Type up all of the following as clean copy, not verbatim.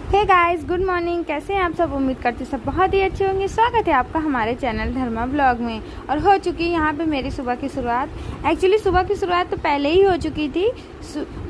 Hey guys, good morning. कैसे हैं आप सब? उम्मीद करते सब बहुत ही अच्छे होंगे। स्वागत है आपका हमारे चैनल धर्मा ब्लॉग में। और हो चुकी है यहाँ पे मेरी सुबह की शुरुआत। एक्चुअली सुबह की शुरुआत तो पहले ही हो चुकी थी।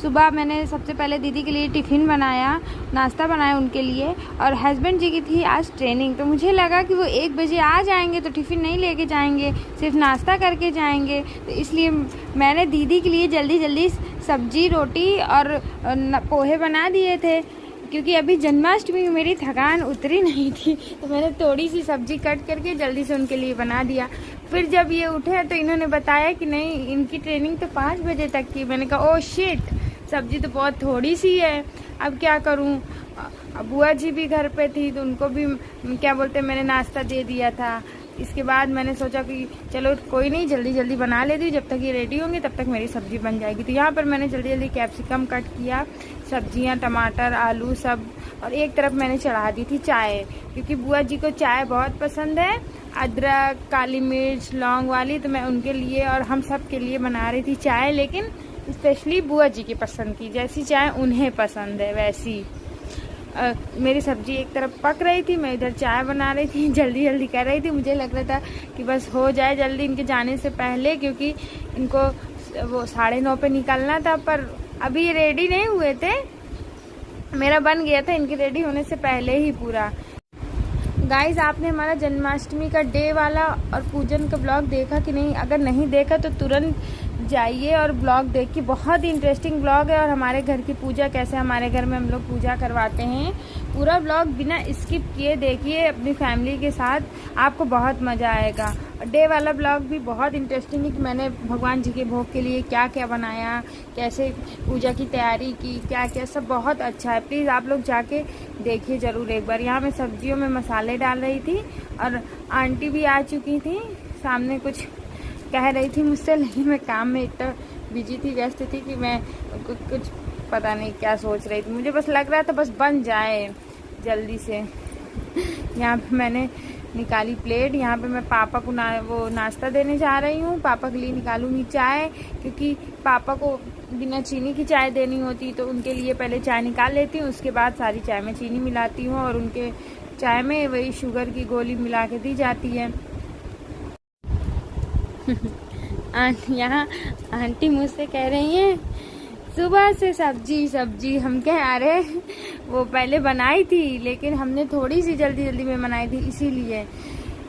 सुबह मैंने सबसे पहले दीदी के लिए टिफ़िन बनाया, नाश्ता बनाया उनके लिए। और हस्बैंड जी की थी आज ट्रेनिंग, तो मुझे लगा कि वो 1 बजे आ जाएंगे तो टिफ़िन नहीं लेके जाएंगे, सिर्फ नाश्ता करके जाएंगे। तो इसलिए मैंने दीदी के लिए जल्दी जल्दी सब्जी, रोटी और पोहे बना दिए थे, क्योंकि अभी जन्माष्टमी में मेरी थकान उतरी नहीं थी। तो मैंने थोड़ी सी सब्जी कट करके जल्दी से उनके लिए बना दिया। फिर जब ये उठे तो इन्होंने बताया कि नहीं, इनकी ट्रेनिंग तो 5 बजे तक की। मैंने कहा ओह शिट, सब्जी तो बहुत थोड़ी सी है, अब क्या करूं। बुआ जी भी घर पे थी तो उनको भी क्या बोलते मैंने नाश्ता दे दिया था। इसके बाद मैंने सोचा कि चलो कोई नहीं, जल्दी जल्दी बना लेती हूँ, जब तक ये रेडी होंगे तब तक मेरी सब्जी बन जाएगी। तो यहाँ पर मैंने जल्दी जल्दी कैप्सिकम कट किया, सब्जियाँ, टमाटर, आलू सब। और एक तरफ मैंने चढ़ा दी थी चाय, क्योंकि बुआ जी को चाय बहुत पसंद है, अदरक, काली मिर्च, लौंग वाली। तो मैं उनके लिए और हम सब के लिए बना रही थी चाय, लेकिन स्पेशली बुआ जी की पसंद की, जैसी चाय उन्हें पसंद है वैसी। मेरी सब्जी एक तरफ पक रही थी, मैं इधर चाय बना रही थी, जल्दी जल्दी कर रही थी। मुझे लग रहा था कि बस हो जाए जल्दी इनके जाने से पहले, क्योंकि इनको वो 9:30 पे निकलना था। पर अभी रेडी नहीं हुए थे, मेरा बन गया था इनके रेडी होने से पहले ही पूरा। गाइज, आपने हमारा जन्माष्टमी का डे वाला और पूजन का ब्लॉग देखा कि नहीं? अगर नहीं देखा तो तुरंत जाइए और ब्लॉग देखिए, बहुत ही इंटरेस्टिंग ब्लॉग है। और हमारे घर की पूजा, कैसे हमारे घर में हम लोग पूजा करवाते हैं, पूरा ब्लॉग बिना स्किप किए देखिए अपनी फैमिली के साथ, आपको बहुत मज़ा आएगा। डे वाला ब्लॉग भी बहुत इंटरेस्टिंग है कि मैंने भगवान जी के भोग के लिए क्या क्या बनाया, कैसे पूजा की तैयारी की, क्या क्या सब बहुत अच्छा है। प्लीज़ आप लोग जाके देखिए ज़रूर एक बार। यहाँ मैं सब्जियों में मसाले डाल रही थी और आंटी भी आ चुकी थी सामने, कुछ कह रही थी मुझसे, लेकिन मैं काम में इतना बिजी थी, व्यस्त थी कि मैं कुछ पता नहीं क्या सोच रही थी। मुझे बस लग रहा था बस बन जाए जल्दी से। यहाँ पे मैंने निकाली प्लेट, यहाँ पे मैं पापा को वो नाश्ता देने जा रही हूँ। पापा के लिए निकालूंगी चाय, क्योंकि पापा को बिना चीनी की चाय देनी होती, तो उनके लिए पहले चाय निकाल लेती हूँ, उसके बाद सारी चाय में चीनी मिलाती हूँ और उनके चाय में वही शुगर की गोली मिला के दी जाती है। यहाँ आंटी मुझसे कह रही हैं सुबह से सब्जी सब्जी। हम कह रहे वो पहले बनाई थी, लेकिन हमने थोड़ी सी जल्दी जल्दी में बनाई थी, इसीलिए।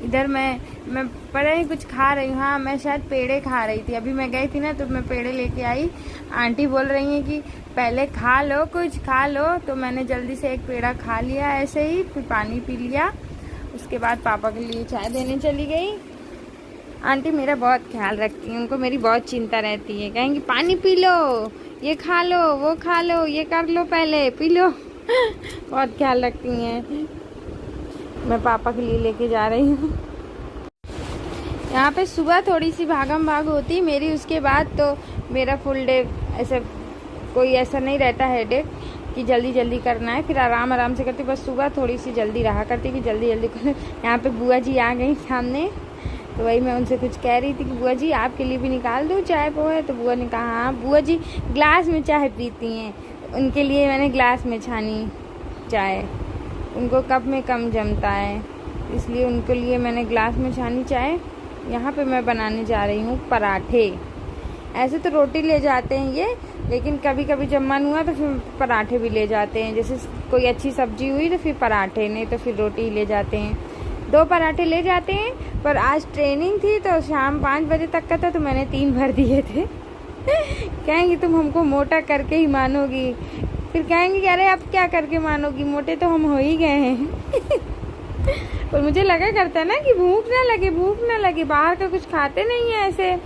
इधर मैं पता नहीं कुछ खा रही हूँ। हाँ, मैं शायद पेड़े खा रही थी। अभी मैं गई थी ना तो मैं पेड़े लेके आई। आंटी बोल रही हैं कि पहले खा लो, कुछ खा लो। तो मैंने जल्दी से एक पेड़ा खा लिया ऐसे ही, फिर पानी पी लिया। उसके बाद पापा के लिए चाय देने चली गई। आंटी मेरा बहुत ख्याल रखती हैं, उनको मेरी बहुत चिंता रहती है। कहेंगी पानी पी लो, ये खा लो, वो खा लो, ये कर लो, पहले पी लो। बहुत ख्याल रखती हैं। मैं पापा के लिए लेके जा रही हूँ। यहाँ पे सुबह थोड़ी सी भागम भाग होती मेरी, उसके बाद तो मेरा फुल डे ऐसे कोई ऐसा नहीं रहता हेडेक कि जल्दी जल्दी करना है, फिर आराम आराम से करती। बस सुबह थोड़ी सी जल्दी रहा करती कि जल्दी जल्दी कर। यहाँ पे बुआ जी आ गई सामने, तो वही मैं उनसे कुछ कह रही थी कि बुआ जी आपके लिए भी निकाल दूँ चाय पोहे? तो बुआ ने कहा हाँ। बुआ जी ग्लास में चाय पीती हैं, उनके लिए मैंने ग्लास में छानी चाय, उनको कप में कम जमता है, इसलिए उनके लिए मैंने ग्लास में छानी चाय। यहाँ पे मैं बनाने जा रही हूँ पराठे। ऐसे तो रोटी ले जाते हैं ये, लेकिन कभी कभी जब मन हुआ तो फिर पराठे भी ले जाते हैं। जैसे कोई अच्छी सब्जी हुई तो फिर पराठे, नहीं तो फिर रोटी ही ले जाते हैं। 2 पराठे ले जाते हैं। पर आज ट्रेनिंग थी तो शाम 5 बजे तक का था, तो मैंने 3 भर दिए थे। कहेंगी तुम हमको मोटा करके ही मानोगी, फिर कहेंगी कि अरे अब क्या करके मानोगी, मोटे तो हम हो ही गए हैं। पर मुझे लगा करता है ना कि भूख ना लगे, बाहर का कुछ खाते नहीं है ऐसे।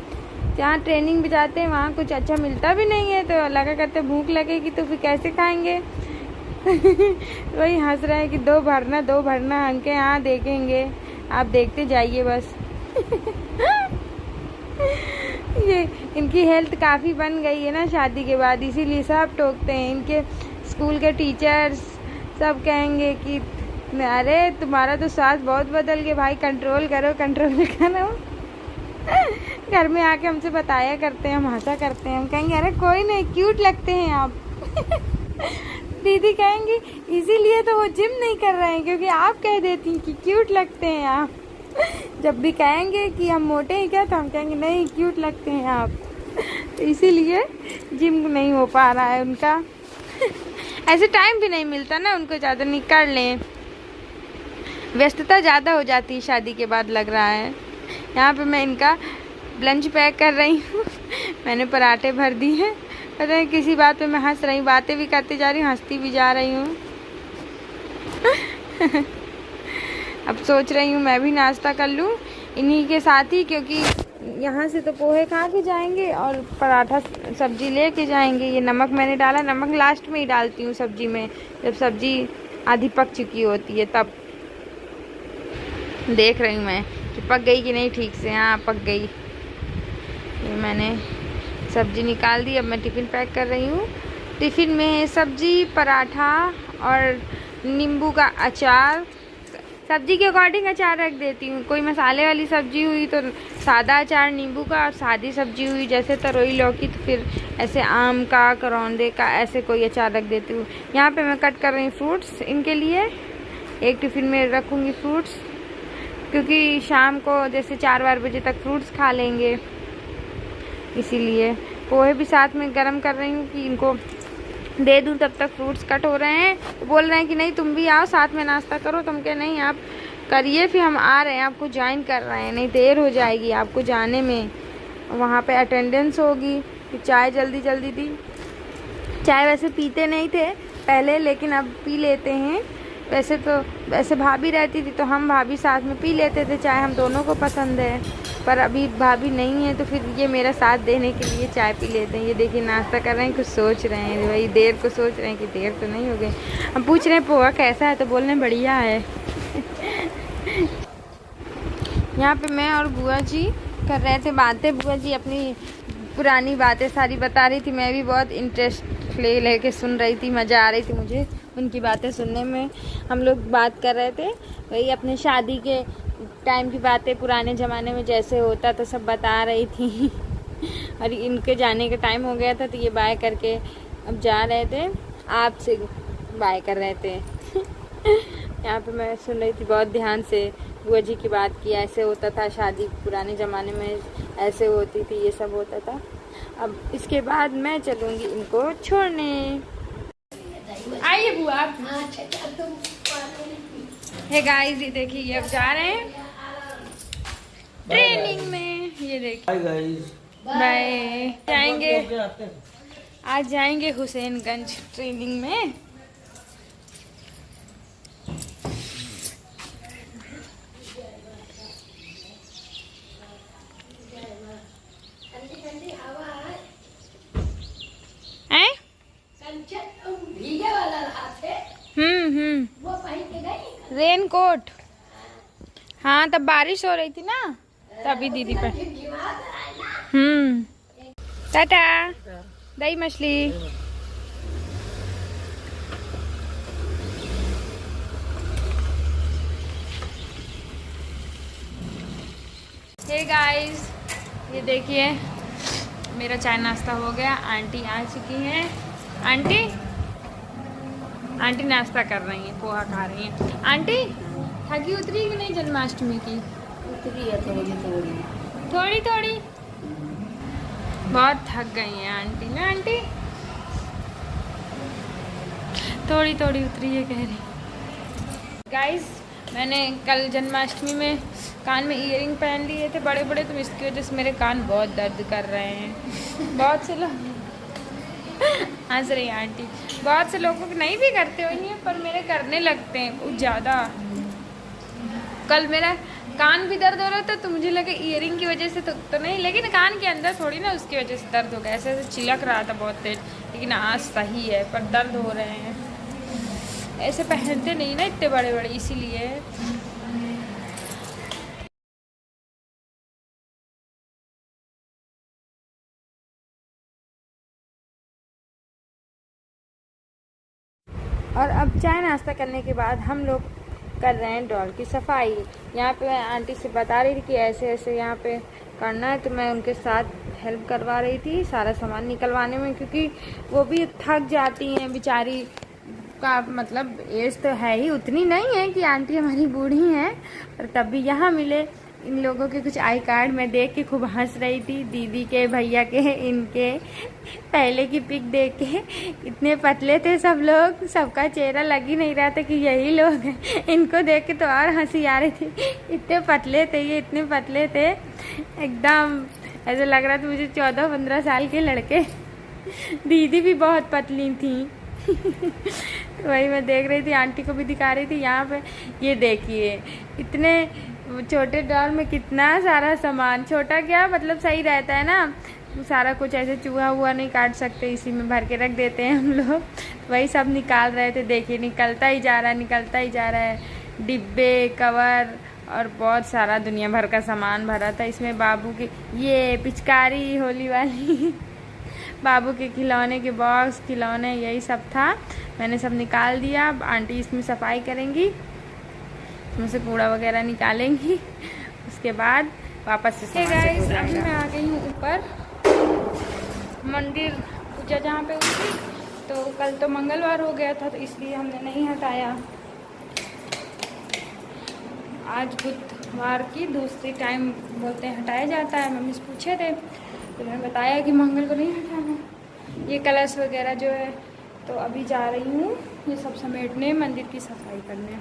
जहाँ ट्रेनिंग भी जाते हैं वहाँ कुछ अच्छा मिलता भी नहीं है, तो लगा करते भूख लगेगी तो फिर कैसे खाएंगे। वही हंस रहे हैं कि 2 भरना अंके, यहाँ देखेंगे, आप देखते जाइए बस। ये इनकी हेल्थ काफ़ी बन गई है ना शादी के बाद, इसीलिए सब टोकते हैं। इनके स्कूल के टीचर्स सब कहेंगे कि अरे तुम्हारा तो स्वास्थ्य बहुत बदल गया भाई, कंट्रोल करो। घर में आके हमसे बताया करते हैं, हम हंसा करते हैं, हम कहेंगे अरे कोई नहीं, क्यूट लगते हैं आप। दीदी कहेंगी इसीलिए तो वो जिम नहीं कर रहे हैं, क्योंकि आप कह देती हैं कि क्यूट लगते हैं आप। जब भी कहेंगे कि हम मोटे हैं क्या, तो हम कहेंगे नहीं क्यूट लगते हैं आप, तो इसीलिए जिम नहीं हो पा रहा है उनका। ऐसे टाइम भी नहीं मिलता ना उनको, ज़्यादा नहीं कर लें, व्यस्तता ज़्यादा हो जाती है शादी के बाद लग रहा है। यहाँ पे मैं इनका लंच पैक कर रही हूँ। मैंने पराठे भर दिए हैं, पता है किसी बात पे मैं हंस रही हूँ, बातें भी करती जा रही हूँ, हंसती भी जा रही हूँ। अब सोच रही हूँ मैं भी नाश्ता कर लूँ इन्हीं के साथ ही, क्योंकि यहाँ से तो पोहे खा के जाएंगे और पराठा सब्जी ले के जाएंगे। ये नमक मैंने डाला, नमक लास्ट में ही डालती हूँ सब्जी में, जब सब्जी आधी पक चुकी होती है तब। देख रही हूँ मैं कि पक गई कि नहीं ठीक से। हाँ पक गई। ये मैंने सब्जी निकाल दी, अब मैं टिफ़िन पैक कर रही हूँ। टिफ़िन में सब्जी, पराठा और नींबू का अचार। सब्जी के अकॉर्डिंग अचार रख देती हूँ। कोई मसाले वाली सब्जी हुई तो सादा अचार नींबू का, और सादी सब्जी हुई जैसे तरोई लौकी तो फिर ऐसे आम का, करौंदे का, ऐसे कोई अचार रख देती हूँ। यहाँ पे मैं कट कर रही हूँ फ्रूट्स इनके लिए। एक टिफ़िन में रखूँगी फ्रूट्स, क्योंकि शाम को जैसे 4-4 बजे तक फ्रूट्स खा लेंगे, इसीलिए। पोहे भी साथ में गरम कर रही हूँ कि इनको दे दूँ, तब तक फ्रूट्स कट हो रहे हैं। तो बोल रहे हैं कि नहीं तुम भी आओ साथ में नाश्ता करो, तुम कह नहीं आप करिए, फिर हम आ रहे हैं, आपको ज्वाइन कर रहे हैं, नहीं देर हो जाएगी आपको जाने में, वहाँ पे अटेंडेंस होगी। फिर चाय जल्दी जल्दी दी। चाय वैसे पीते नहीं थे पहले, लेकिन अब पी लेते हैं। वैसे भाभी रहती थी तो हम भाभी साथ में पी लेते थे चाय, हम दोनों को पसंद है। पर अभी भाभी नहीं है तो फिर ये मेरा साथ देने के लिए चाय पी लेते हैं। ये देखिए नाश्ता कर रहे हैं, कुछ सोच रहे हैं भाई, देर को सोच रहे हैं कि देर तो नहीं हो गई। हम पूछ रहे हैं पोहा कैसा है, तो बोल रहे हैं बढ़िया है। यहाँ पे मैं और बुआ जी कर रहे थे बातें। बुआ जी अपनी पुरानी बातें सारी बता रही थी, मैं भी बहुत इंटरेस्ट लेके सुन रही थी, मज़ा आ रही थी मुझे उनकी बातें सुनने में। हम लोग बात कर रहे थे वही अपने शादी के टाइम की बातें, पुराने ज़माने में जैसे होता तो सब बता रही थी। और इनके जाने का टाइम हो गया था तो ये बाय करके अब जा रहे थे, आपसे बाय कर रहे थे। यहाँ पे मैं सुन रही थी बहुत ध्यान से, बुआ जी की बात की, ऐसे होता था शादी पुराने ज़माने में, ऐसे होती थी, ये सब होता था। अब इसके बाद मैं चलूँगी इनको छोड़ने। आइए बुआ। हे गाइस ये देखिए, ये अब जा रहे हैं ट्रेनिंग में। ये देखिए बाय गाइस, बाय। जाएंगे आज, जाएंगे हुसैनगंज ट्रेनिंग में। Raincoat. हाँ तब बारिश हो रही थी ना, तभी दीदी पर। टाटा। दही मछली। हे गाइस ये देखिए मेरा चाय नाश्ता हो गया। आंटी आ चुकी हैं। आंटी नाश्ता कर रही हैं, पोहा खा रही हैं। आंटी थकी उतरी कि नहीं जन्माष्टमी की? उतरी है थोड़ी थोड़ी। बहुत थक गई हैं आंटी ना। आंटी थोड़ी उतरी है कह रही। गाइस मैंने कल जन्माष्टमी में कान में ईयरिंग पहन लिए थे बड़े बड़े, तो इसकी वजह से मेरे कान बहुत दर्द कर रहे हैं। बहुत से लोग हंस रही आंटी। बहुत से लोगों को नहीं भी करते हुए हैं, पर मेरे करने लगते हैं कुछ ज़्यादा। कल मेरा कान भी दर्द हो रहा था तो मुझे लगा ईयरिंग की वजह से तो नहीं, लेकिन कान के अंदर थोड़ी ना उसकी वजह से दर्द हो गया। ऐसे चिलक रहा था बहुत तेज, लेकिन आज सही है, पर दर्द हो रहे हैं। ऐसे पहनते नहीं ना इतने बड़े बड़े, इसीलिए। और अब चाय नाश्ता करने के बाद हम लोग कर रहे हैं डॉल की सफाई। यहाँ पे मैं आंटी से बता रही थी कि ऐसे ऐसे यहाँ पे करना है, तो मैं उनके साथ हेल्प करवा रही थी सारा सामान निकलवाने में, क्योंकि वो भी थक जाती हैं बेचारी। का मतलब एज तो है ही, उतनी नहीं है कि आंटी हमारी बूढ़ी हैं, पर तब भी यहाँ मिले। इन लोगों के कुछ आई कार्ड मैं देख के खूब हंस रही थी, दीदी के, भैया के, इनके पहले की पिक देख के। इतने पतले थे सब लोग, सबका चेहरा लग ही नहीं रहा था कि यही लोग हैं। इनको देख के तो और हंसी आ रही थी, इतने पतले थे ये, इतने पतले थे एकदम, ऐसा लग रहा था मुझे 14-15 साल के लड़के। दीदी भी बहुत पतली थी। वही मैं देख रही थी, आंटी को भी दिखा रही थी। यहाँ पे ये देखिए, इतने छोटे डॉल में कितना सारा सामान, छोटा क्या मतलब सही रहता है ना, सारा कुछ ऐसे चूहा हुआ नहीं काट सकते, इसी में भर के रख देते हैं हम लोग। वही सब निकाल रहे थे, देखिए निकलता ही जा रहा है, निकलता ही जा रहा है। डिब्बे, कवर और बहुत सारा दुनिया भर का सामान भरा था इसमें। बाबू की ये पिचकारी होली वाली, बाबू के खिलौने के बॉक्स, खिलौने, यही सब था। मैंने सब निकाल दिया। अब आंटी इसमें सफाई करेंगी, इसमें से कूड़ा वगैरह निकालेंगी, उसके बाद वापस से गाइस अभी मैं आ गई हूँ ऊपर मंदिर, पूजा जहाँ पे हुई थी। तो कल तो मंगलवार हो गया था, तो इसलिए हमने नहीं हटाया। आज बुधवार की दूसरी टाइम बोलते हैं हटाया जाता है, मम्मी से पूछे थे तो मैंने बताया कि मंगल को नहीं हटाना। ये कलश वगैरह जो है, तो अभी जा रही हूँ ये सब समेटने, मंदिर की सफाई करने।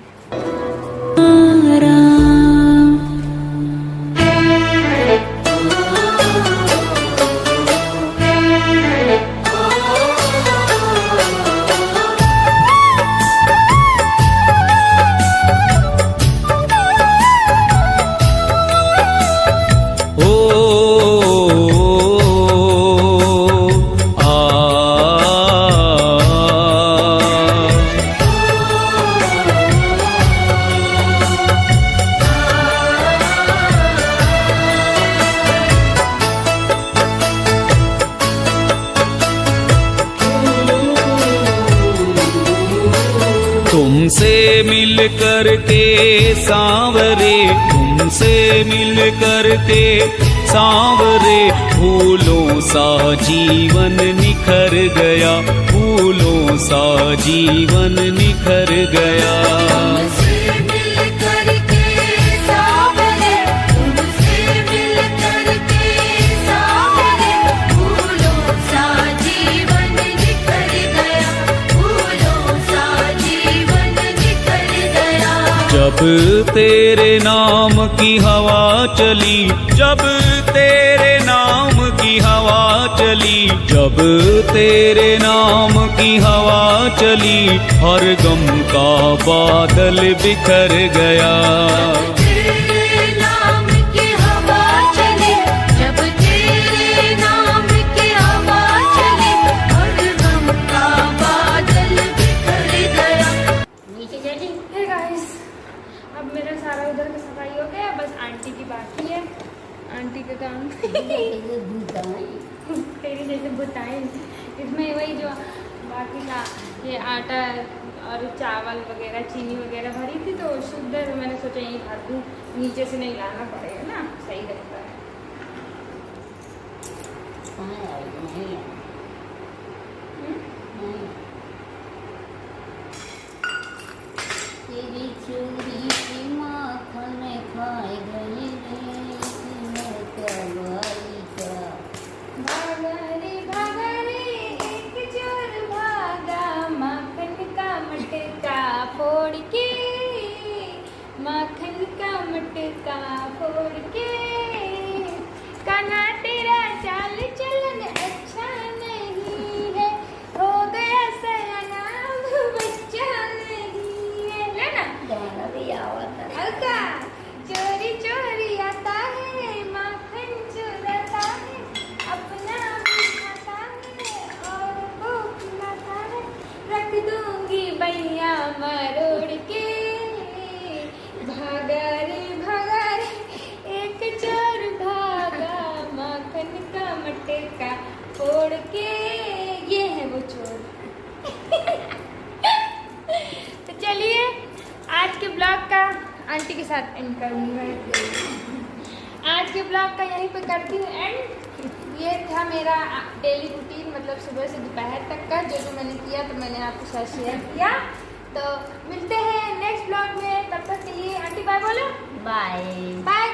तुमसे मिल कर के सांवरे, तुमसे मिल कर के सांवरे, फूलों सा जीवन निखर गया, फूलों सा जीवन निखर गया। जब तेरे नाम की हवा चली, जब तेरे नाम की हवा चली, जब तेरे नाम की हवा चली, हर गम का बादल बिखर गया। आंटी का काम तेरी जैसे बुताई, इसमें वही जो बाकी का ये आटा और चावल वगैरह, चीनी वगैरह भरी थी, तो शुद्ध मैंने सोचा यहीं भर दूँ, नीचे से नहीं लाना पड़ेगा ना, सही रहता है। तेरी चूड़ी की माखन खाए गई फोड़ के, माखन का मटका फोड़ के, कान्हा तेरा चाल चलन अच्छा नहीं है, हो गया सयाना बच्चा नहीं है। लेना गाना भी आवता हल्का, चोरी चोरी आता है, माखन चुराता है, अपना भी खाता है और वो खिलाता है, रख दूंगी बैया मरोड़ के, भागा रे एक चोर भागा, माखन का मटका फोड़ के। ये है वो चोर। तो चलिए आज के ब्लॉग का आंटी के साथ एंड करूँगी मैं। आज के ब्लॉग का यहीं पे करती हूँ एंड। ये था मेरा डेली रूटीन, मतलब मतलब सुबह से दोपहर तक का जो जो मैंने किया तो मैंने आपके साथ शेयर किया। तो मिलते हैं नेक्स्ट ब्लॉग में, तब तक के लिए आंटी बाय बोलो। बाय। बाय।